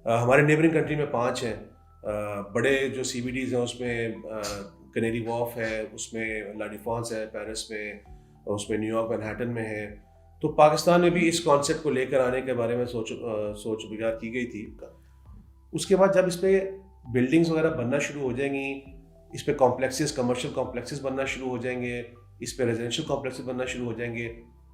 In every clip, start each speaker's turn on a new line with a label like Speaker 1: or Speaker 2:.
Speaker 1: ہمارے neighbouring country میں 5 ہیں. بڑے جو سی بی ڈیز ہیں اس میں کنیری واف ہے, اس میں لا ڈیفانس ہے پیرس میں, اس میں نیو یارک مینہٹن میں ہے. تو پاکستان میں بھی اس کانسیپٹ کو لے کر آنے کے بارے میں سوچ بچار کی گئی تھی. اس کے بعد جب اس پہ بلڈنگز وغیرہ بننا شروع ہو جائیں گی, اس پہ کمپلیکسز, کمرشل کمپلیکسز بننا شروع ہو جائیں گے, اس پہ ریزیڈینشیل کمپلیکسز بننا شروع ہو جائیں گے,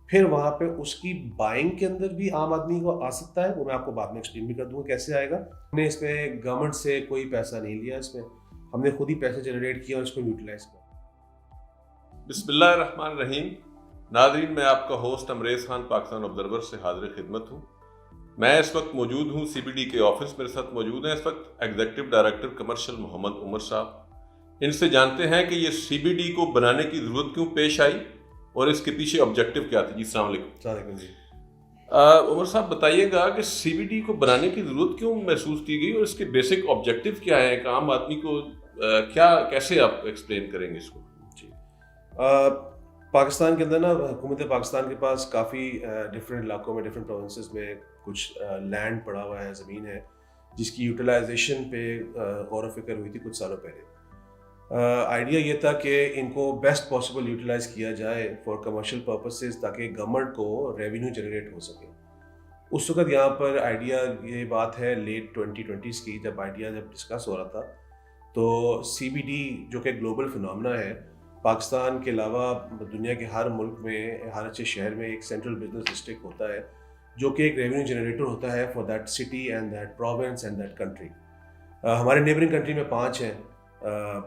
Speaker 1: پھر وہاں پہ اس کی بائنگ کے اندر بھی عام آدمی کو آ سکتا ہے. وہ میں آپ کو بعد میں ایکسپلین بھی کر دوں گا کیسے آئے گا. ہم نے اس میں گورنمنٹ سے کوئی پیسہ نہیں لیا, اس میں ہم نے خود ہی پیسے جنریٹ کیا اور اس کو یوٹیلائز کیا.
Speaker 2: بسم اللہ الرحمن الرحیم. ناظرین, میں آپ کا ہوسٹ امریز خان پاکستان آبزرور سے حاضر خدمت ہوں. میں اس وقت موجود ہوں سی بی ڈی کے آفس. میرے ساتھ موجود ہیں اس وقت executive director commercial Muhammad Umar صاحب. ان سے جانتے ہیں کہ یہ سی بی ڈی کو بنانے کی ضرورت کیوں پیش آئی اور اس کے پیچھے آبجیکٹو کیا تھی. جی السلام علیکم.
Speaker 1: السلام علیکم. جی
Speaker 2: عمر صاحب, بتائیے گا کہ سی بی ڈی کو بنانے کی ضرورت کیوں محسوس کی گئی اور اس کے بیسک آبجیکٹو کیا ہیں, کہ عام آدمی کو کیسے آپ ایکسپلین کریں گے اس کو.
Speaker 1: جی پاکستان کے اندر نا, حکومت پاکستان کے پاس کافی ڈفرینٹ علاقوں میں, ڈفرینٹ پروونسز میں کچھ لینڈ پڑا ہوا ہے, زمین ہے, جس کی یوٹیلائزیشن پہ غور و فکر ہوئی تھی کچھ سالوں پہلے. آئیڈیا یہ تھا کہ ان کو بیسٹ پاسبل یوٹیلائز کیا جائے فار کمرشل پرپسز, تاکہ گورنمنٹ کو ریونیو جنریٹ ہو سکے. اس وقت یہاں پر آئیڈیا, یہ بات ہے لیٹ 2020s کی, جب آئیڈیا ڈسکس ہو رہا تھا, تو سی بی ڈی جو کہ گلوبل فنامنا ہے, پاکستان کے علاوہ دنیا کے ہر ملک میں, ہر اچھے شہر میں ایک سینٹرل بزنس ڈسٹرکٹ ہوتا ہے جو کہ ایک ریونیو جنریٹر ہوتا ہے for that city and that province and that country. ہمارے نیبرنگ کنٹری میں 5 ہیں.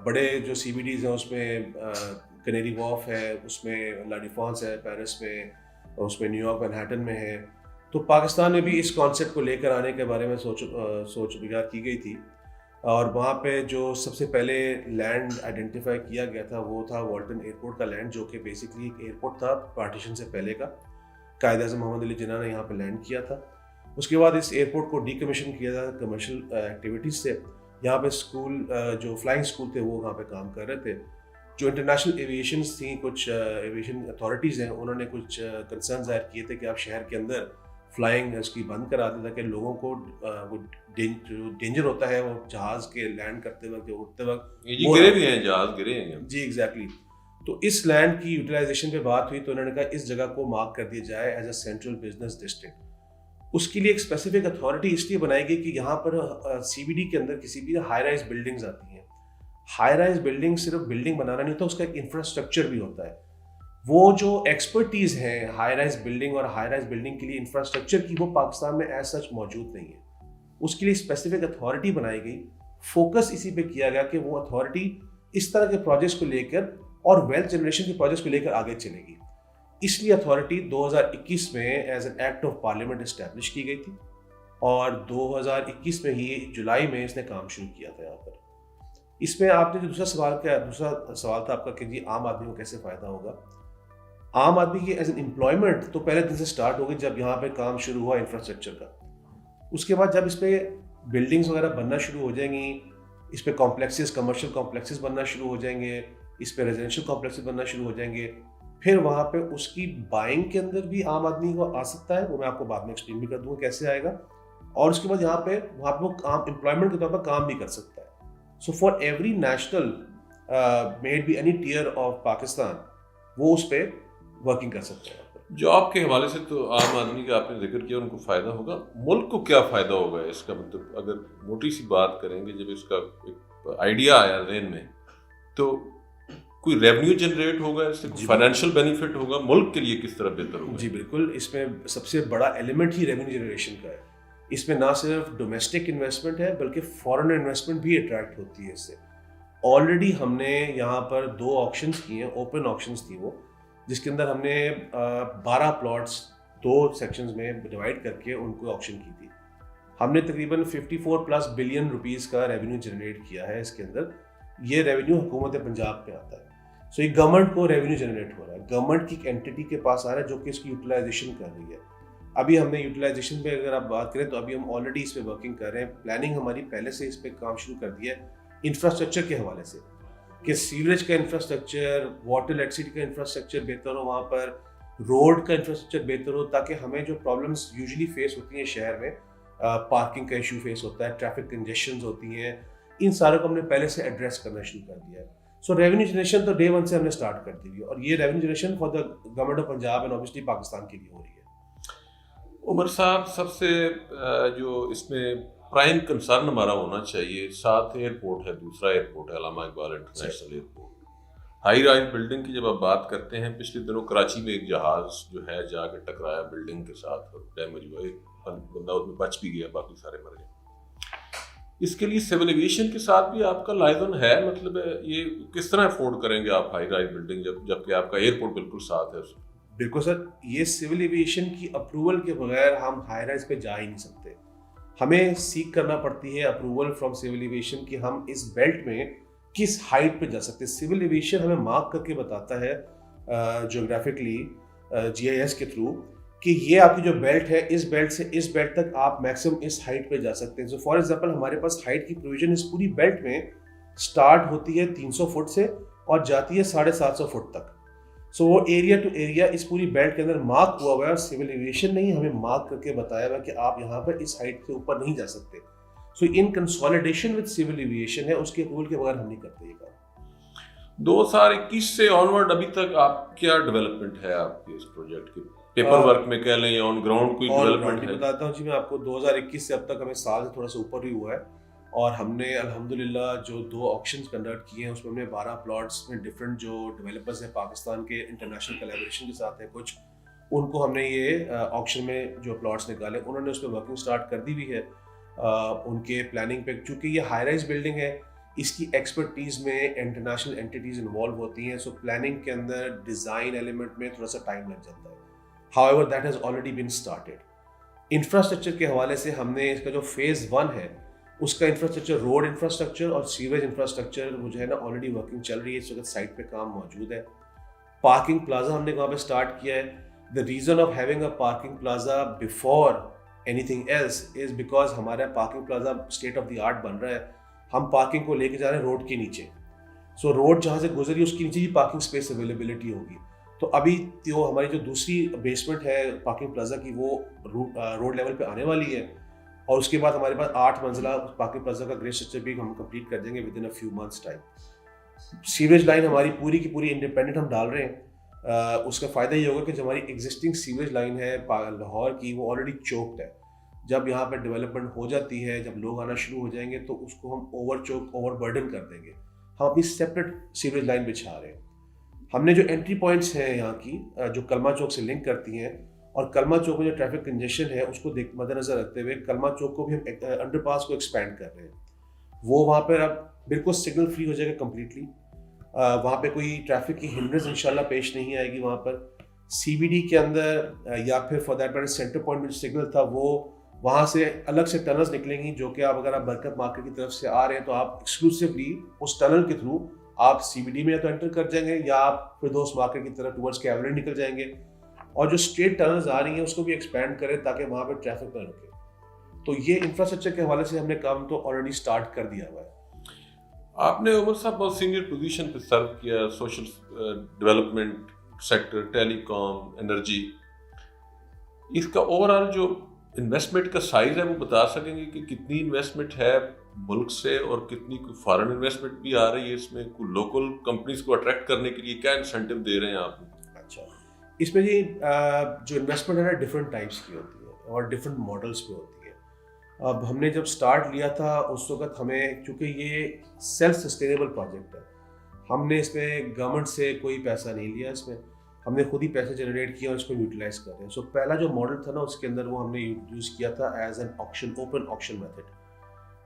Speaker 1: بڑے جو سی بی ڈیز ہیں اس میں کنیری واف ہے, اس میں لا ڈیفانس ہے پیرس میں, اس میں نیو یارک مینہٹن میں ہے. تو پاکستان میں بھی اس کانسیپٹ کو لے کر آنے کے بارے میں سوچ بچار کی گئی تھی, اور وہاں پہ جو سب سے پہلے لینڈ آئیڈینٹیفائی کیا گیا تھا وہ تھا والٹن ایئرپورٹ کا لینڈ, جو کہ بیسکلی ایک ایئرپورٹ تھا پارٹیشن سے پہلے کا. قائد اعظم محمد علی جناح نے یہاں پہ لینڈ کیا تھا. اس کے بعد اس ایئرپورٹ کو ڈیکمیشن کیا تھا کمرشل ایکٹیویٹیز سے. یہاں پہ اسکول, جو فلائنگ اسکول تھے وہ وہاں پہ کام کر رہے تھے. جو انٹرنیشنل ایویشنز تھیں, کچھ ایویشن اتھارٹیز ہیں, انہوں نے کچھ کنسرن ظاہر کیے تھے کہ آپ شہر کے اندر فلائنگ اس کی بند کرا دیں, تاکہ لوگوں کو وہ ڈینجر ہوتا ہے وہ جہاز کے لینڈ کرتے وقت, اٹھتے وقت.
Speaker 2: گرے بھی ہیں جہاز, گرے ہیں.
Speaker 1: جی ایگزیکٹلی. تو اس لینڈ کی یوٹیلائزیشن پہ بات ہوئی, تو انہوں نے کہا اس جگہ کو مارک کر دیا جائے as a central business district. اس کے لیے ایک اسپیسیفک اتھارٹی اس لیے بنائی گئی کہ یہاں پر سی بی ڈی کے اندر کسی بھی ہائی رائز بلڈنگز آتی ہیں. ہائی رائز بلڈنگ صرف بلڈنگ بنانا نہیں ہوتا, اس کا ایک انفراسٹرکچر بھی ہوتا ہے. وہ جو ایکسپرٹیز ہیں ہائی رائز بلڈنگ اور ہائی رائز بلڈنگ کے لیے انفراسٹرکچر کی, وہ پاکستان میں ایز سچ موجود نہیں ہے. اس کے لیے اسپیسیفک اتھارٹی بنائی گئی. فوکس اسی پہ کیا گیا کہ وہ اتھارٹی اس طرح کے پروجیکٹس کو لے کر اور ویلتھ جنریشن کے پروجیکٹس کو لے کر آگے چلے گی. اس لیے اتھارٹی 2021 میں as an act of parliament establish کی گئی تھی, اور 2021 میں ہی جولائی میں اس نے کام شروع کیا تھا یہاں پر. اس میں آپ نے جو دوسرا سوال تھا آپ کا کہ جی عام آدمی کو کیسے فائدہ ہوگا. عام آدمی کی ایز این امپلائمنٹ تو پہلے دن سے اسٹارٹ ہو گئی جب یہاں پہ کام شروع ہوا انفراسٹرکچر کا. اس کے بعد جب اس پہ بلڈنگز وغیرہ بننا شروع ہو جائیں گی, اس پہ کمپلیکسز, کمرشل کمپلیکسز بننا شروع ہو جائیں گے, اس پہ ریزیڈینشیل کمپلیکسز بننا شروع ہو جائیں گے, پھر وہاں پہ اس کی بائنگ کے اندر بھی عام آدمی کو آ سکتا ہے. وہ میں آپ کو بعد میں ایکسپلین بھی کر دوں گا کیسے آئے گا. اور اس کے بعد وہاں پہ وہ کام امپلائمنٹ کے طور پر کام بھی کر سکتا ہے. So for every national made by any tier of Pakistan, وہ اس پہ ورکنگ کر سکتے ہیں.
Speaker 2: جاب کے حوالے سے تو عام آدمی کا آپ نے ذکر کیا, ان کو فائدہ ہوگا. ملک کو کیا فائدہ ہوگا اس کا, مطلب اگر موٹی سی بات کریں گے, جب اس کا ایک آئیڈیا آیا ذہن میں, تو کوئی ریونیو جنریٹ ہوگا اس سے, فائنینشیل بینیفٹ ہوگا, ملک کے لیے کس طرح بہتر ہوگا؟
Speaker 1: جی بالکل. اس میں سب سے بڑا ایلیمنٹ ہی ریونیو جنریشن کا ہے. اس میں نہ صرف ڈومیسٹک انویسٹمنٹ ہے بلکہ فارن انویسٹمنٹ بھی اٹریکٹ ہوتی ہے اس سے. آلریڈی ہم نے یہاں پر 2 آکشنز کیے ہیں, اوپن آکشنز تھی وہ, جس کے اندر ہم نے 12 پلاٹس 2 سیکشنز میں ڈیوائڈ کر کے ان کو آکشن کی تھی. ہم نے تقریباً 54+ بلین روپیز کا ریونیو جنریٹ کیا ہے اس کے اندر. یہ ریونیو حکومت پنجاب پہ آتا ہے. سو یہ گورنمنٹ کو ریونیو جنریٹ ہو رہا ہے, گورنمنٹ کی ایک اینٹی کے پاس آ رہا ہے جو کہ اس کی یوٹیلائزیشن کر رہی ہے. ابھی ہم نے یوٹیلائزیشن پہ اگر آپ بات کریں تو ابھی ہم آلریڈی اس پہ ورکنگ کر رہے ہیں. پلاننگ ہماری پہلے سے اس پہ کام شروع کر دیا ہے انفراسٹرکچر کے حوالے سے, کہ سیوریج کا انفراسٹرکچر, واٹر الیکٹریسٹی کا انفراسٹرکچر بہتر ہو, وہاں پر روڈ کا انفراسٹرکچر بہتر ہو, تاکہ ہمیں جو پرابلمس یوزلی فیس ہوتی ہیں شہر میں پارکنگ کا ایشو فیس ہوتا ہے, ٹریفک کنجیشنز ہوتی ہیں, ان ساروں کو ہم نے پہلے سے ایڈریس کرنا شروع کر دیا ہے. سو ریونیو جنریشن تو ڈے ون سے ہم نے اسٹارٹ کر دی ہے, اور یہ revenue generation for the government of Punjab and obviously Pakistan کے لیے ہو رہی ہے.
Speaker 2: عمر صاحب, سب سے جو اس میں پرائم کنسرن ہمارا ہونا چاہیے, ساتھ ایئرپورٹ ہے, دوسرا ایئرپورٹ ہے علامہ Iqbal international airport. High rise building کی جب آپ بات کرتے ہیں, پچھلے دنوں کراچی میں ایک جہاز جو ہے جا کے ٹکرایا بلڈنگ کے ساتھ اور ڈیمیج ہوا, ایک بندہ اس میں بچ بھی گیا, باقی سارے مر گئے. اس کے لیے سول ایویشن کے ساتھ بھی آپ کا لائزن ہے, مطلب یہ کس طرح افورڈ کریں گے آپ ہائی رائز بلڈنگ جبکہ آپ کا ایئرپورٹ بالکل ساتھ ہے؟
Speaker 1: بالکل سر, یہ سول ایویشن کی اپروول کے بغیر ہم ہائی رائز پہ جا ہی نہیں سکتے. ہمیں سیک کرنا پڑتی ہے اپروول فرام سول ایویشن کہ ہم اس بیلٹ میں کس ہائٹ پہ جا سکتے ہیں. سول ایویشن ہمیں مارک کر کے بتاتا ہے جیوگرافکلی GIS کے تھرو کہ یہ آپ کی جو بیلٹ ہے, اس بیلٹ سے اس بیلٹ تک آپ میکسیمم اس ہائٹ پہ جا سکتے ہیں. سو فار ایگزامپل ہمارے پاس ہائٹ کی پروویژن اس پوری بیلٹ میں سٹارٹ ہوتی ہے 300 فٹ سے اور جاتی ہے 750 فٹ تک. سو وہ ایریا ٹو ایریا اس پوری بیلٹ کے اندر مارک ہوا ہوا ہے, اور سول ایویشن نے ہی ہمیں مارک کر کے بتایا ہوا ہے کہ آپ یہاں پر اس ہائٹ سے اوپر نہیں جا سکتے. سو ان کنسولیڈیشن وتھ سول ایویشن ہے, اس کے اپروول کے بغیر ہم نہیں کرتے یہ کام.
Speaker 2: 2021 سے آنورڈ ابھی تک آپ کیا ڈیولپمنٹ ہے آپ کے اس پروجیکٹ کی, پیپر ورک میں کہہ لیں یا آن گراؤنڈ کوئی ڈیولپمنٹ ہے؟
Speaker 1: بتاتا ہوں جی میں آپ کو. 2021 سے اب تک ہمیں سال سے تھوڑا سا اوپر ہی ہوا ہے, اور ہم نے الحمدللہ جو 2 آکشنز کنڈکٹ کیے ہیں اس میں ہم نے 12 پلاٹس میں ڈفرینٹ جو ڈیولپرز ہیں پاکستان کے انٹرنیشنل کولیبریشن کے ساتھ ہیں کچھ, ان کو ہم نے یہ آکشن میں جو پلاٹس نکالے انہوں نے اس پہ ورکنگ سٹارٹ کر دی ہوئی ہے ان کے پلاننگ پہ. چونکہ یہ ہائی رائز بلڈنگ ہے, اس کی ایکسپرٹیز میں انٹرنیشنل اینٹیز انوالو ہوتی ہیں. سو پلاننگ کے اندر ڈیزائن ایلیمنٹ میں تھوڑا سا ٹائم لگ جاتا ہے. However, that has already been started. Infrastructure کے حوالے سے ہم نے اس کا جو فیز 1 ہے اس کا انفراسٹرکچر, روڈ انفراسٹرکچر اور سیوریج انفراسٹرکچر وہ جو ہے نا آلریڈی ورکنگ چل رہی ہے, اس وقت سائٹ پہ کام موجود ہے. پارکنگ پلازا ہم نے وہاں پہ اسٹارٹ کیا ہے. The reason of having a parking plaza before anything else is because ہمارا parking plaza state of the art بن رہا ہے. ہم پارکنگ کو لے کے جا رہے ہیں روڈ کے نیچے. سو روڈ جہاں سے گزری اس کے نیچے ہی پارکنگ اسپیس اویلیبلٹی ہوگی. تو ابھی جو ہماری جو دوسری بیسمنٹ ہے پارکنگ پلازا کی وہ روڈ لیول پہ آنے والی ہے, اور اس کے بعد ہمارے پاس 8 منزلہ پارکنگ پلازا کا گرے اسٹرکچر بھی ہم کمپلیٹ کر دیں گے with in a few months time. Sewerage line ہماری پوری کی پوری انڈیپینڈنٹ ہم ڈال رہے ہیں. اس کا فائدہ یہ ہوگا کہ جو ہماری ایگزسٹنگ سیوریج لائن ہے لاہور کی وہ آلریڈی چوکڈ ہے. جب یہاں پہ ڈیولپمنٹ ہو جاتی ہے, جب لوگ آنا شروع ہو جائیں گے تو اس کو ہم اوور برڈن کر دیں گے. ہم اپنی سیپریٹ سیوریج لائن بچھا رہے ہیں. ہم نے جو انٹری پوائنٹس ہیں یہاں کی جو کلمہ چوک سے لنک کرتی ہیں, اور کلمہ چوک میں جو ٹریفک کنجیشن ہے اس کو مد نظر رکھتے ہوئے کلمہ چوک کو بھی ہم انڈر پاس کو ایکسپینڈ کر رہے ہیں. وہ وہاں پر اب بالکل سگنل فری ہو جائے گا کمپلیٹلی. وہاں پہ کوئی ٹریفک کی ہنڈرنس انشاءاللہ پیش نہیں آئے گی. وہاں پر CBD کے اندر یا پھر for that matter centre point میں جو سگنل تھا وہ وہاں سے الگ سے ٹنلز نکلیں گی, جو کہ آپ اگر آپ برکت مارکیٹ کی طرف سے آ رہے ہیں تو آپ ایکسکلوسیولی اس ٹنل کے تھرو آپ CBD میں یا تو انٹر کر جائیں گے یا آپ فردوس مارکیٹ کی طرف ٹورڈز کیولری نکل جائیں گے. اور جو اسٹریٹ ٹنلز آ رہی ہیں اس کو بھی ایکسپینڈ کریں تاکہ وہاں پہ ٹریفک نہ رکے. تو یہ انفراسٹرکچر کے حوالے سے ہم نے کام تو آلریڈی اسٹارٹ کر دیا ہوا ہے.
Speaker 2: آپ نے عمر صاحب بہت سینئر پوزیشن پہ سرو کیا, سوشل ڈیولپمنٹ سیکٹر, ٹیلی کام, انرجی. اس کا اوور آل جو انویسٹمنٹ کا سائز ہے وہ بتا سکیں گے کہ کتنی انویسٹمنٹ ہے ملک سے اور کتنی کوئی فارن انویسٹمنٹ بھی آ رہی ہے اس میں, کوئی لوکل کمپنیز کو اٹریکٹ کرنے کے لیے کیا انسینٹیو دے رہے ہیں آپ؟
Speaker 1: اچھا, اس میں جی جو انویسٹمنٹ ہے نا ڈفرینٹ ٹائپس کی ہوتی ہے اور ڈفرینٹ ماڈلس پہ ہوتی ہے. اب ہم نے جب سٹارٹ لیا تھا اس وقت ہمیں, چونکہ یہ سیلف سسٹینیبل پروجیکٹ ہے, ہم نے اس میں گورنمنٹ سے کوئی پیسہ نہیں لیا. اس میں ہم نے خود ہی پیسے جنریٹ کیا اور اس کو یوٹیلائز کر رہے ہیں. سو پہلا جو ماڈل تھا نا اس کے اندر وہ ہم نے یوز کیا تھا as an auction, open auction method.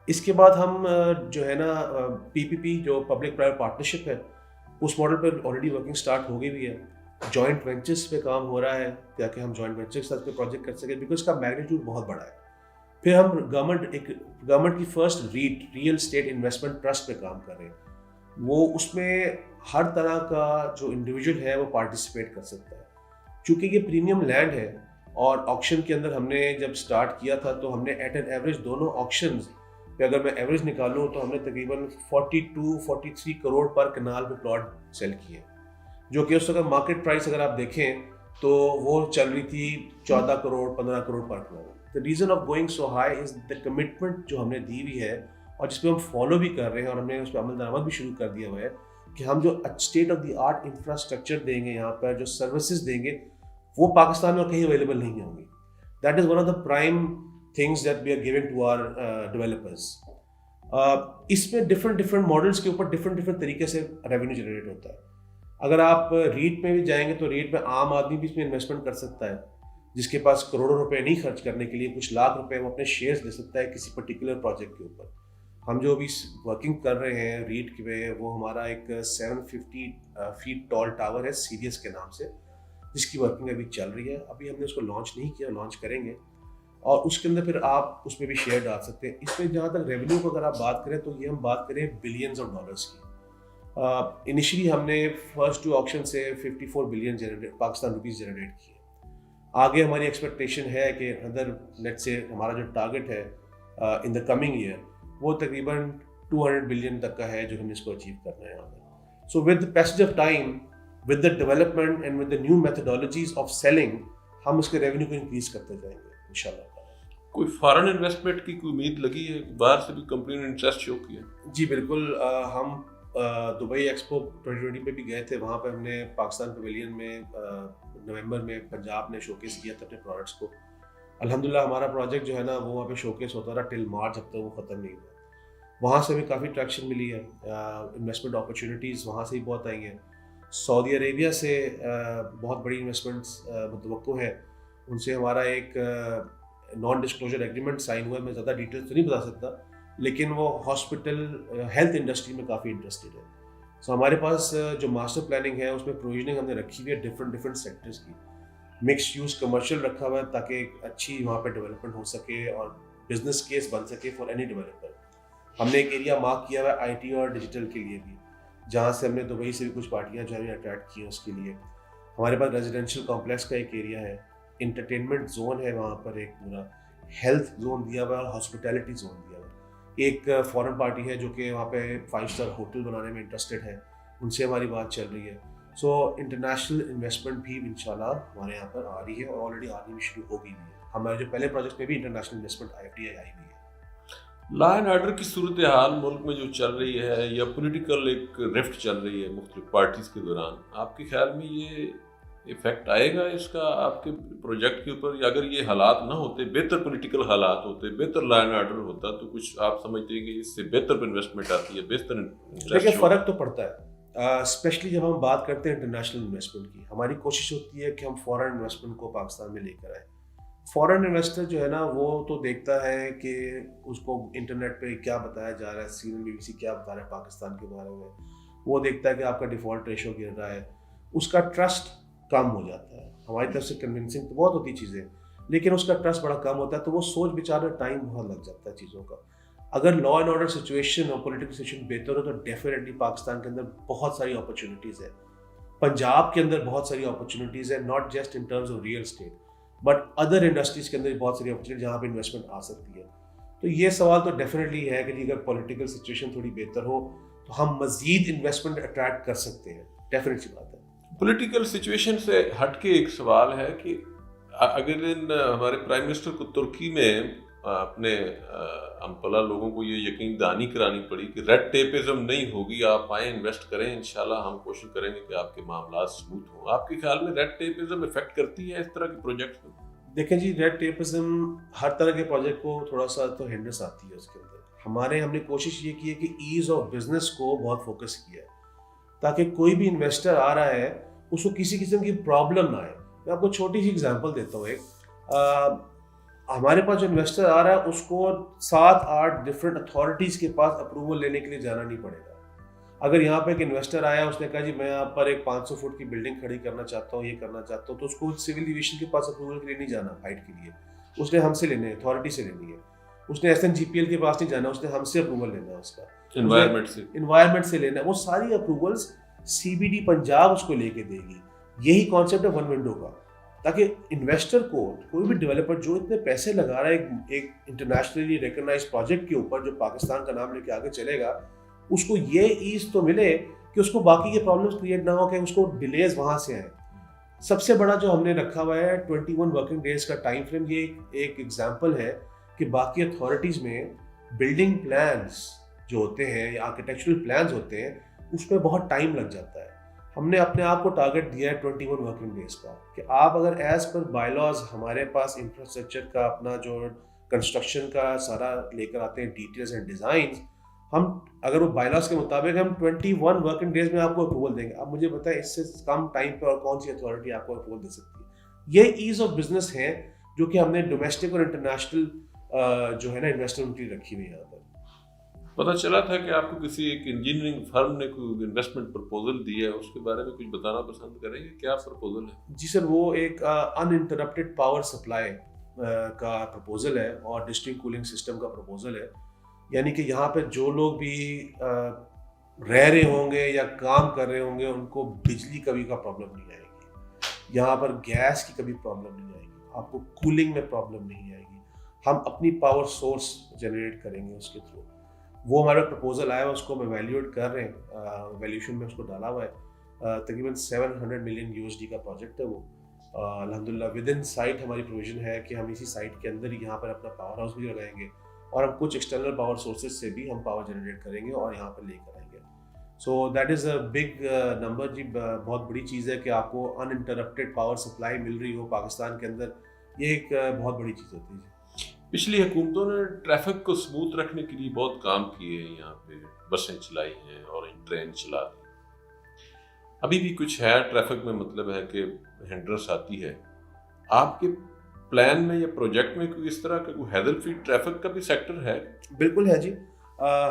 Speaker 1: اس کے بعد ہم جو ہے نا PPP جو پبلک پرائیویٹ پارٹنرشپ ہے اس ماڈل پہ آلریڈی ورکنگ سٹارٹ ہو گئی ہوئی ہے. جوائنٹ وینچرس پہ کام ہو رہا ہے تاکہ ہم جوائنٹ وینچر کے ساتھ کوئی پروجیکٹ کر سکیں بیکاز اس کا میگنیٹیوڈ بہت بڑا ہے. پھر ہم گورنمنٹ کی first real estate investment trust پہ کام کر رہے ہیں. وہ اس میں ہر طرح کا جو انڈیویجول ہے وہ پارٹیسپیٹ کر سکتا ہے. چونکہ یہ پریمیم لینڈ ہے اور آکشن کے اندر ہم نے جب سٹارٹ کیا تھا تو ہم نے ایٹ این ایوریج دونوں آکشنز پہ اگر میں ایوریج نکالوں تو ہم نے تقریباً 42-43 کروڑ پر کنال پہ پلاٹ سیل کیے, جو کہ اس وقت مارکیٹ پرائس اگر آپ دیکھیں تو وہ چل رہی تھی 14 کروڑ 15 کروڑ پر Kunal. the reason of going so high is the commitment جو ہم نے دی ہوئی ہے اور جس پہ ہم فالو بھی کر رہے ہیں اور ہم نے اس پہ عمل درآمد بھی شروع کر دیا ہوا ہے کہ ہم جو state of the art infrastructure دیں گے یہاں پر جو سروسز دیں گے وہ پاکستان میں کہیں اویلیبل نہیں ہوں گی. That is one of the prime things that we are giving to our developers. اس میں ڈفرینٹ ماڈلس کے اوپر ڈفرینٹ طریقے سے ریونیو جنریٹ ہوتا ہے. اگر آپ ریٹ میں بھی جائیں گے تو ریٹ میں عام آدمی بھی اس میں انویسٹمنٹ کر سکتا ہے, جس کے پاس کروڑوں روپے نہیں خرچ کرنے کے لیے کچھ لاکھ روپے وہ اپنے شیئرز دے سکتا ہے کسی پرٹیکولر پروجیکٹ کے اوپر. ہم جو ابھی ورکنگ کر رہے ہیں ریٹ کے پہ, وہ ہمارا ایک 750 فیٹ ٹال ٹاور ہے سیریس کے نام سے, جس کی ورکنگ ابھی چل رہی ہے. ابھی ہم نے اس کو لانچ نہیں کیا, لانچ کریں گے, اور اس کے اندر پھر آپ اس میں بھی شیئر ڈال سکتے ہیں. اس میں جہاں تک ریونیو کو اگر آپ بات کریں تو یہ ہم بات کریں بلینز آف ڈالرس کی. انیشلی ہم نے فرسٹ 2 آکشن سے 54 بلین پاکستان روپیز جنریٹ کیے. آگے ہماری ایکسپیکٹیشن ہے کہ اندر لیٹ سے ہمارا جو ٹارگیٹ ہے ان دا کمنگ ایئر وہ تقریباً 200 بلین تک کا ہے جو ہم نے اس کو اچیو کرنا ہے یہاں پہ. So with the passage of time, with the development and with the new methodologies of selling, ہم اس کے ریونیو کو انکریز کرتے جائیں گے انشاءاللہ.
Speaker 2: کوئی فارن انویسٹمنٹ کی کوئی امید لگی ہے؟ باہر سے بھی کمپنی نے انٹرسٹ شو کیا؟
Speaker 1: جی بالکل. ہم دبئی ایکسپو 2020 پہ بھی گئے تھے. وہاں پہ ہم نے پاکستان پویلین میں نومبر میں پنجاب نے شوکیس کیا تھا اپنے پروڈکٹس کو. الحمدللہ ہمارا پروجیکٹ جو ہے نا وہ وہاں پہ شوکیس ہوتا رہا ٹل مارچ, جب تک وہ ختم نہیں ہوا. وہاں سے ہمیں کافی ٹریکشن ملی ہے, انویسٹمنٹ اپرچونیٹیز وہاں سے ہی بہت آئی ہیں. سعودی عربیہ سے بہت بڑی انویسٹمنٹس متوقع ہیں. ان سے ہمارا ایک نان ڈسکلوجر ایگریمنٹ سائن ہوا ہے. میں زیادہ ڈیٹیلس تو نہیں بتا سکتا, لیکن وہ ہاسپٹل ہیلتھ انڈسٹری میں کافی انٹرسٹیڈ ہے. سو ہمارے پاس جو ماسٹر پلاننگ ہے اس میں پروویژننگ ہم نے رکھی ہوئی ہے ڈفرینٹ سیکٹرز کی. مکس یوز کمرشل رکھا ہوا ہے تاکہ ایک اچھی وہاں پہ ڈیولپمنٹ ہو سکے اور بزنس کیس بن سکے فار اینی ڈیولپر. ہم نے ایک ایریا مارک کیا ہوا ہے آئی ٹی اور ڈیجیٹل کے لیے بھی, جہاں سے ہم نے دبئی سے بھی کچھ پارٹیاں جو ہمیں اٹریکٹ کی ہیں اس کے لیے. ہمارے پاس ریزیڈینشیل کمپلیکس کا ایک ایریا ہے, انٹرٹینمنٹ زون ہے وہاں پر, ایک پورا ہیلتھ زون دیا ہوا ہے اور ہاسپٹیلٹی زون دیا ہوا ہے. ایک فارن پارٹی ہے جو کہ وہاں پہ 5 اسٹار ہوٹل بنانے میں انٹرسٹڈ ہے, ان سے ہماری بات چل رہی ہے. سو انٹرنیشنل انویسٹمنٹ بھی انشاءاللہ ہمارے یہاں پر آ رہی ہے اور آلریڈی آنی بھی شروع ہو گئی بھی ہے. ہمارے جو پہلے پروجیکٹ میں بھی انٹرنیشنل انویسٹمنٹ FDI آئی ہوئی ہے.
Speaker 2: لا اینڈ آرڈر کی صورتحال ملک میں جو چل رہی ہے یا پولیٹیکل ایک رفٹ چل رہی ہے مختلف پارٹیز کے دوران, آپ کے خیال میں یہ افیکٹ آئے گا اس کا آپ کے پروجیکٹ کے اوپر؟ یا اگر یہ حالات نہ ہوتے, بہتر پولیٹیکل حالات ہوتے, بہتر لا اینڈ آرڈر ہوتا, تو کچھ آپ سمجھتے ہیں کہ اس سے بہتر انویسٹمنٹ آتی ہے, بہتر؟
Speaker 1: دیکھیں فرق تو پڑتا ہے, اسپیشلی جب ہم بات کرتے ہیں انٹرنیشنل انویسٹمنٹ کی. ہماری کوشش ہوتی ہے کہ ہم فارن انویسٹمنٹ کو پاکستان میں لے کر آئیں. فارن انویسٹر جو ہے نا وہ تو دیکھتا ہے کہ اس کو انٹرنیٹ پہ کیا بتایا جا رہا ہے, CNN BBC کیا بتا رہا ہے پاکستان کے بارے میں, وہ دیکھتا ہے کہ آپ کا ڈیفالٹ ریشو گر رہا ہے, اس کا ٹرسٹ کم ہو جاتا ہے. ہماری طرف سے کنونسنگ تو بہت ہوتی چیزیں, لیکن اس کا ٹرسٹ بڑا کم ہوتا ہے, تو وہ سوچ بچار ٹائم بہت لگ جاتا ہے چیزوں کا. اگر لا اینڈ آرڈر سچویشن اور پولیٹیکل سچویشن بہتر ہو تو ڈیفینیٹلی پاکستان کے اندر بہت ساری اپرچونیٹیز ہے. پنجاب کے اندر بہت ساری اپرچونیٹیز ہے, not just in terms of real estate but other industries کے اندر بہت ساری اپرچونیٹی جہاں پہ انویسٹمنٹ آ سکتی ہے. تو یہ سوال تو ڈیفینیٹلی ہے کہ اگر پولیٹیکل سچویشن تھوڑی بہتر ہو تو ہم مزید انویسٹمنٹ اٹریکٹ کر سکتے ہیں, ڈیفینیٹلی بات ہے. پولیٹیکل
Speaker 2: سچویشن سے ہٹ کے ایک سوال ہے کہ اگر ہمارے پرائم منسٹر کو ترکی میں اپنے امپلا لوگوں کو یہ یقین دہانی کرانی پڑی کہ ریڈ ٹیپزم نہیں ہوگی, آپ آئیں انویسٹ کریں, انشاءاللہ ہم کوشش کریں گے کہ آپ کے معاملات سموتھ ہوں. آپ کے خیال میں ریڈ ٹیپزم افیکٹ کرتی ہے اس طرح کے پروجیکٹس میں؟
Speaker 1: دیکھیں جی, ریڈ ٹیپزم ہر طرح کے پروجیکٹ کو تھوڑا سا تو ہنڈرنس آتی ہے اس کے اندر. ہم نے کوشش یہ کی ہے کہ ایز آف بزنس کو بہت فوکس کیا ہے تاکہ کوئی بھی انویسٹر آ رہا ہے اس کو کسی قسم کی پرابلم نہ آئے. میں آپ کو چھوٹی سی ایگزامپل دیتا ہوں. ایک ہمارے پاس جو انویسٹر آ رہا ہے اس کو 7-8 ڈفرینٹ اتھارٹیز کے پاس اپروول لینے کے لیے جانا نہیں پڑے گا. اگر یہاں پہ ایک انویسٹر آیا, اس نے کہا جی میں یہاں پر ایک 500 فٹ کی بلڈنگ کھڑی کرنا چاہتا ہوں, یہ کرنا چاہتا ہوں, تو اس کو سول ایویشن کے پاس اپروول کے لیے نہیں جانا. ہائٹ کے لیے اس نے ہم سے لینے, اتھارٹی سے لینی ہے. اس نے SNGPL کے پاس نہیں جانا, اس نے ہم سے اپروول لینا ہے, اس کا انوائرمنٹ سے لینا ہے. وہ ساری اپروولس CBD پنجاب اس کو لے کے دے گی. یہی کانسیپٹ ہے ون ونڈو کا, تاکہ انویسٹر کو, کوئی بھی ڈیولپر جو اتنے پیسے لگا رہا ہے ایک انٹرنیشنلی ریکگنائز پروجیکٹ کے اوپر جو پاکستان کا نام لے کے آگے چلے گا, اس کو یہ ایز تو ملے کہ اس کو باقی کے پرابلمس کریٹ نہ ہو کہ اس کو ڈیلیز وہاں سے آئیں. سب سے بڑا جو ہم نے رکھا ہوا ہے 21 ورکنگ ڈیز کا ٹائم فریم. یہ ایک ایگزامپل ہے کہ باقی اتھارٹیز میں بلڈنگ پلانس جو ہوتے ہیں یا آرکیٹیکچرل پلانس ہوتے ہیں اس میں بہت ٹائم لگ جاتا ہے. ہم نے اپنے آپ کو ٹارگٹ دیا ہے 21 ورکنگ ڈیز کا کہ آپ اگر ایز پر بائی لاز ہمارے پاس انفراسٹرکچر کا اپنا جو کنسٹرکشن کا سارا لے کر آتے ہیں ڈیٹیلز اینڈ ڈیزائنز, ہم اگر وہ بائی لاز کے مطابق ہم 21 ورکنگ ڈیز میں آپ کو اپروول دیں گے. اب مجھے بتائیں اس سے کم ٹائم پہ اور کون سی اتھارٹی آپ کو اپروول دے سکتی ہے. یہ ایز آف بزنس ہے جو کہ ہم نے ڈومیسٹک اور انٹرنیشنل جو ہے نا انویسٹمنٹ رکھی ہوئی ہے یہاں پر.
Speaker 2: پتہ چلا تھا کہ آپ کو کسی ایک انجینئرنگ فرم نے کوئی انویسٹمنٹ پرپوزل دی ہے, اس کے بارے میں کچھ بتانا پسند کریں گے؟ کیا پرپوزل ہے؟
Speaker 1: جی سر, وہ ایک ان انٹرپٹیڈ پاور سپلائی کا پرپوزل ہے اور ڈسٹرکٹ کولنگ سسٹم کا پرپوزل ہے. یعنی کہ یہاں پہ جو لوگ بھی رہ رہے ہوں گے یا کام کر رہے ہوں گے ان کو بجلی کبھی کا پرابلم نہیں آئے گی, یہاں پر گیس کی کبھی پرابلم نہیں آئے گی, آپ کو کولنگ میں پرابلم نہیں آئے گی. ہم اپنی پاور سورس جنریٹ کریں گے اس کے تھرو. وہ ہمارا پرپوزل آیا ہے, اس کو ہم ایویلیویٹ کر رہے ہیں, ایویلیوشن میں اس کو ڈالا ہوا ہے. تقریباً 700 ملین USD کا پروجیکٹ ہے وہ. الحمدللہ ود ان سائٹ ہماری پروویژن ہے کہ ہم اسی سائٹ کے اندر ہی یہاں پر اپنا پاور ہاؤس بھی لگائیں گے اور ہم کچھ ایکسٹرنل پاور سورسز سے بھی ہم پاور جنریٹ کریں گے اور یہاں پر لے کر آئیں گے. So that is a big number جی, بہت بڑی چیز ہے کہ آپ کو ان انٹرپٹیڈ پاور سپلائی مل رہی ہو پاکستان کے اندر. یہ ایک بہت بڑی چیز ہوتی ہے.
Speaker 2: پچھلی حکومتوں نے ٹریفک کو اسموتھ رکھنے کے لیے بہت کام کیے ہیں, یہاں پہ بسیں چلائی ہیں اور ٹرین چلا دی. ابھی بھی کچھ ہے ٹریفک میں, مطلب ہے کہ ہنڈرنس آتی ہے. آپ کے پلان میں یا پروجیکٹ میں کوئی اس طرح کا کوئی ہیزل فری ٹریفک کا بھی سیکٹر ہے؟
Speaker 1: بالکل ہے جی.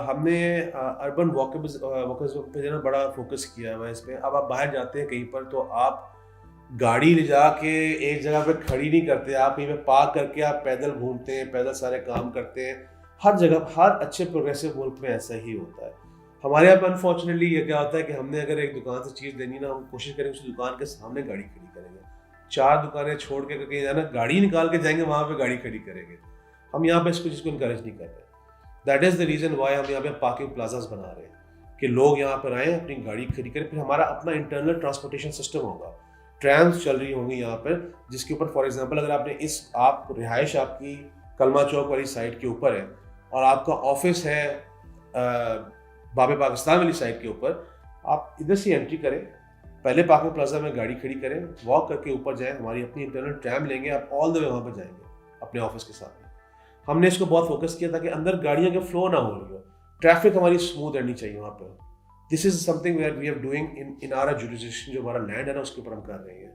Speaker 1: ہم نے اربن واکرز پہ جو ہے نا بڑا فوکس کیا ہوا ہے اس پہ. اب آپ باہر جاتے ہیں کہیں پر تو آپ گاڑی لے جا کے ایک جگہ پہ کھڑی نہیں کرتے, آپ کہیں پہ پارک کر کے آپ پیدل گھومتے ہیں, پیدل سارے کام کرتے ہیں. ہر جگہ, ہر اچھے پروگریسو ملک میں ایسا ہی ہوتا ہے. ہمارے یہاں پہ انفارچونیٹلی یہ کیا ہوتا ہے کہ ہم نے اگر ایک دکان سے چیز لینی نا, ہم کوشش کریں اس دکان کے سامنے گاڑی کھڑی کریں گے. 4 دکانیں چھوڑ کے کہیں جانا, گاڑی نکال کے جائیں گے وہاں پہ گاڑی کھڑی کریں گے. ہم یہاں پہ اس کو چیز کو انکریج نہیں کر رہے. That is the reason why ہم یہاں پہ پارکنگ پلازاز بنا رہے ہیں کہ لوگ یہاں پر آئیں, اپنی گاڑی کھڑی کریں. پھر ہمارا اپنا انٹرنل ٹرانسپورٹیشن سسٹم ہوگا, ٹرامز چل رہی ہوں گی یہاں پر, جس کے اوپر فار ایگزامپل اگر آپ نے آپ رہائش آپ کی کلمہ چوک والی سائٹ کے اوپر ہے اور آپ کا آفس ہے باب پاکستان والی سائٹ کے اوپر, آپ ادھر سے انٹری کریں, پہلے پارکنگ پلازا میں گاڑی کھڑی کریں, واک کر کے اوپر جائیں, ہماری اپنی انٹرنل ٹرام لیں گے, آپ آل دا وے وہاں پہ جائیں گے اپنے آفس کے ساتھ. ہم نے اس کو بہت فوکس کیا تاکہ اندر گاڑیاں کے فلو نہ ہو رہی ہو, ٹریفک ہماری اسموتھ رہنی چاہیے وہاں پہ. This is something we are doing in our jurisdiction. جو ہمارا لینڈ ہے نا اس کے اوپر ہم کر رہے ہیں.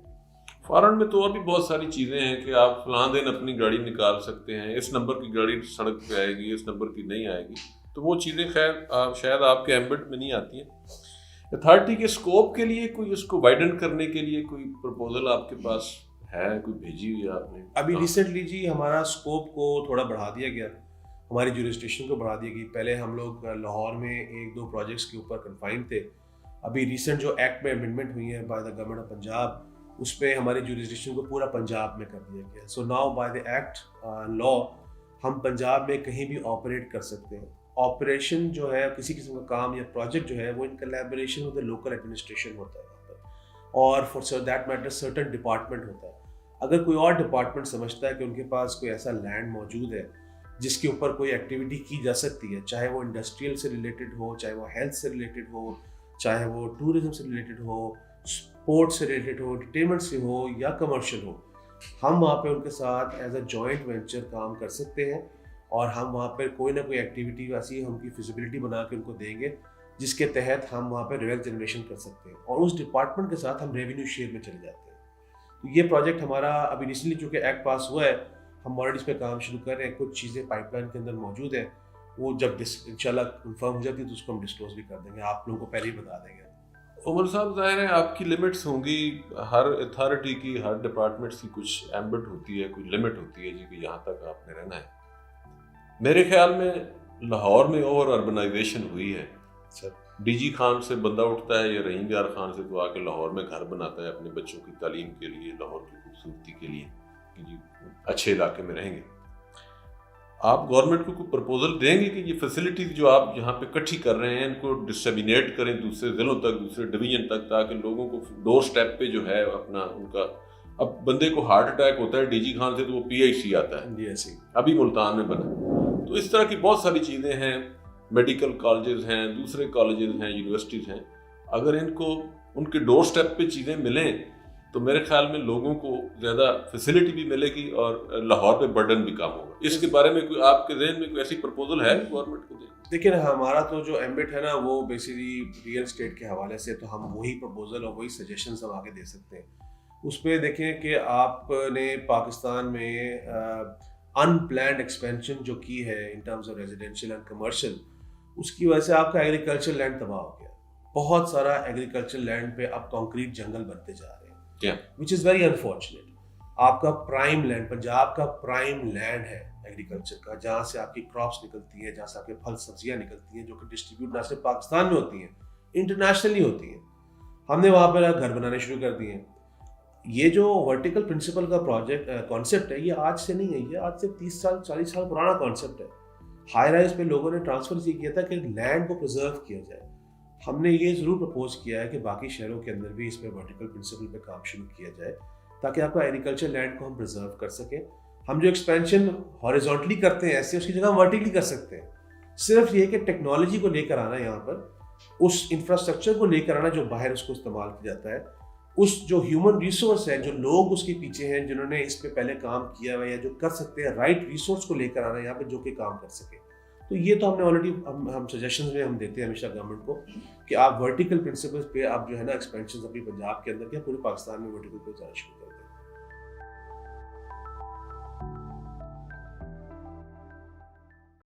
Speaker 2: فارن میں تو اور بھی بہت ساری چیزیں ہیں کہ آپ فلاں دن اپنی گاڑی نکال سکتے ہیں, اس نمبر کی گاڑی سڑک پہ آئے گی, اس نمبر کی نہیں آئے گی. تو وہ چیزیں خیر شاید آپ کے ایمبٹ میں نہیں آتی ہیں. اتھارٹی کے اسکوپ کے لیے کوئی اس کو وائڈن کرنے کے لیے کوئی پرپوزل آپ کے پاس ہے, کوئی بھیجی ہوئی آپ نے؟
Speaker 1: ابھی ریسنٹلی جی ہمارا اسکوپ کو تھوڑا بڑھا دیا گیا, ہماری جوریسڈکشن کو بڑھا دیا گئی. پہلے ہم لوگ لاہور میں 1-2 پروجیکٹس کے اوپر کنفائنڈ تھے. ابھی ریسنٹ جو ایکٹ میں امینڈمنٹ ہوئی ہے by the government of Punjab, اس پہ ہماری جوریسڈکشن کو پورا پنجاب میں کر دیا گیا. So now by the act law ہم پنجاب میں کہیں بھی آپریٹ کر سکتے ہیں. آپریشن جو ہے کسی قسم کا کام یا پروجیکٹ جو ہے وہ ان کلیبوریشن ود لوکل ایڈمنسٹریشن ہوتا ہے وہاں پر, اور for that matter certain department ہوتا ہے. اگر کوئی اور ڈپارٹمنٹ سمجھتا ہے کہ ان کے پاس کوئی ایسا لینڈ موجود ہے جس کے اوپر کوئی ایکٹیویٹی کی جا سکتی ہے, چاہے وہ انڈسٹریل سے ریلیٹڈ ہو, چاہے وہ ہیلتھ سے ریلیٹڈ ہو, چاہے وہ ٹورزم سے ریلیٹڈ ہو, اسپورٹ سے ریلیٹڈ ہو, انٹرٹینمنٹ سے ہو یا کمرشل ہو, ہم وہاں پہ ان کے ساتھ ایز اے جوائنٹ وینچر کام کر سکتے ہیں. اور ہم وہاں پہ کوئی نہ کوئی ایکٹیویٹی ایسی ہم کی فیزیبلٹی بنا کے ان کو دیں گے جس کے تحت ہم وہاں پہ ریوینیو جنریشن کر سکتے ہیں, اور اس ڈپارٹمنٹ کے ساتھ ہم ریونیو شیئر میں چلے جاتے ہیں. تو یہ پروجیکٹ ہمارا ابھی ریسنٹلی چونکہ ایکٹ پاس ہوا ہے, ہم آلریڈی اس پہ کام شروع کر رہے ہیں. کچھ چیزیں پائپ لائن کے اندر موجود ہیں, وہ جب انشاءاللہ کنفرم ہو جاتی ہے تو اس کو ہم ڈسکلوز بھی کر دیں گے, آپ لوگوں کو پہلے ہی بتا دیں گے.
Speaker 2: عمر صاحب, ظاہر ہے آپ کی لمٹس ہوں گی, ہر اتھارٹی کی, ہر ڈپارٹمنٹس کی کچھ ایمبٹ ہوتی ہے, کوئی لمٹ ہوتی ہے جی کہ یہاں تک آپ نے رہنا ہے. میرے خیال میں لاہور میں اوور اربنائزیشن ہوئی ہے. ڈی جی خان سے بندہ اٹھتا ہے یا رحیم یار خان سے تو آ کے لاہور میں گھر بناتا ہے اپنے بچوں کی تعلیم کے لیے, لاہور کی خوبصورتی کے لیے کہ جی اچھے علاقے میں رہیں گے. آپ گورنمنٹ کو کوئی پرپوزل دیں گے کہ یہ فیسلٹیز جو آپ یہاں پہ اکٹھی کر رہے ہیں ان کو ڈسٹریبینیٹ کریں دوسرے ضلعوں تک, دوسرے ڈویژن تک, تاکہ لوگوں کو ڈور سٹیپ پہ جو ہے اپنا ان کا, اب بندے کو ہارٹ اٹیک ہوتا ہے ڈی جی خان سے تو وہ پی ایچ سی آتا ہے, ابھی ملتان میں بنا. تو اس طرح کی بہت ساری چیزیں ہیں, میڈیکل کالجز ہیں, دوسرے کالجز ہیں, یونیورسٹیز ہیں. اگر ان کو ان کے ڈور سٹیپ پہ چیزیں ملیں تو میرے خیال میں لوگوں کو زیادہ فیسلٹی بھی ملے گی اور لاہور پہ برڈن بھی کم ہوگا. اس کے بارے میں کوئی آپ کے ذہن میں کوئی ایسی پرپوزل ہے گورنمنٹ کو دیں؟
Speaker 1: دیکھیں ہمارا تو جو ایمبٹ ہے نا وہ بیسیکلی ریئل اسٹیٹ کے حوالے سے, تو ہم وہی پرپوزل اور وہی سجیشنز ہم آگے دے سکتے ہیں. اس پہ دیکھیں کہ آپ نے پاکستان میں ان پلانڈ ایکسپینشن جو کی ہے in terms of residential and commercial, اس کی وجہ سے آپ کا ایگریکلچر لینڈ تباہ ہو گیا. بہت سارا ایگریکلچر لینڈ پہ اب کانکریٹ جنگل بنتے جا رہے ہیں, وچ از ویری انفارچونیٹ. آپ کا پرائم لینڈ, پنجاب کا پرائم لینڈ ہے ایگریکلچر کا, جہاں سے آپ کی کراپس نکلتی ہیں, جہاں سے آپ کے پھل سبزیاں نکلتی ہیں, جو کہ ڈسٹریبیوٹ نہ صرف پاکستان میں ہوتی ہیں, انٹرنیشنلی ہوتی ہیں. ہم نے وہاں پہ گھر بنانے شروع کر دیے ہیں. یہ جو ورٹیکل پرنسپل کا پروجیکٹ کانسیپٹ ہے, یہ آج سے نہیں ہے, یہ آج سے 30 سال 40 سال پرانا کانسیپٹ ہے. ہائی رائز پہ لوگوں نے ٹرانسفر یہ کیا تھا کہ لینڈ کو پرزرو کیا جائے. ہم نے یہ ضرور پرپوز کیا ہے کہ باقی شہروں کے اندر بھی اس پہ ورٹیکل پرنسپل پہ کام شروع کیا جائے, تاکہ آپ کا ایگریکلچر لینڈ کو ہم پرزرو کر سکیں. ہم جو ایکسپینشن ہاریزونٹلی کرتے ہیں ایسے, اس کی جگہ ہم ورٹیکلی کر سکتے ہیں. صرف یہ کہ ٹیکنالوجی کو لے کر آنا, یہاں پر اس انفراسٹرکچر کو لے کر آنا جو باہر اس کو استعمال کیا جاتا ہے, اس جو ہیومن ریسورس ہے, جو لوگ اس کے پیچھے ہیں جنہوں نے اس پہ پہلے کام کیا ہے یا جو کر سکتے ہیں, رائٹ ریسورس کو لے کر آنا یہاں پہ جو کہ کام کر سکے. تو یہ تو ہم نے آلریڈی ہم سجیشنز میں ہم دیتے ہیں ہمیشہ گورنمنٹ کو کہ آپ ورٹیکل پرنسپلز پہ آپ جو ہے نا ایکسپینشن اپنی پنجاب کے اندر کیا پورے پاکستان میں ورٹیکل پہ جانا شروع کریں.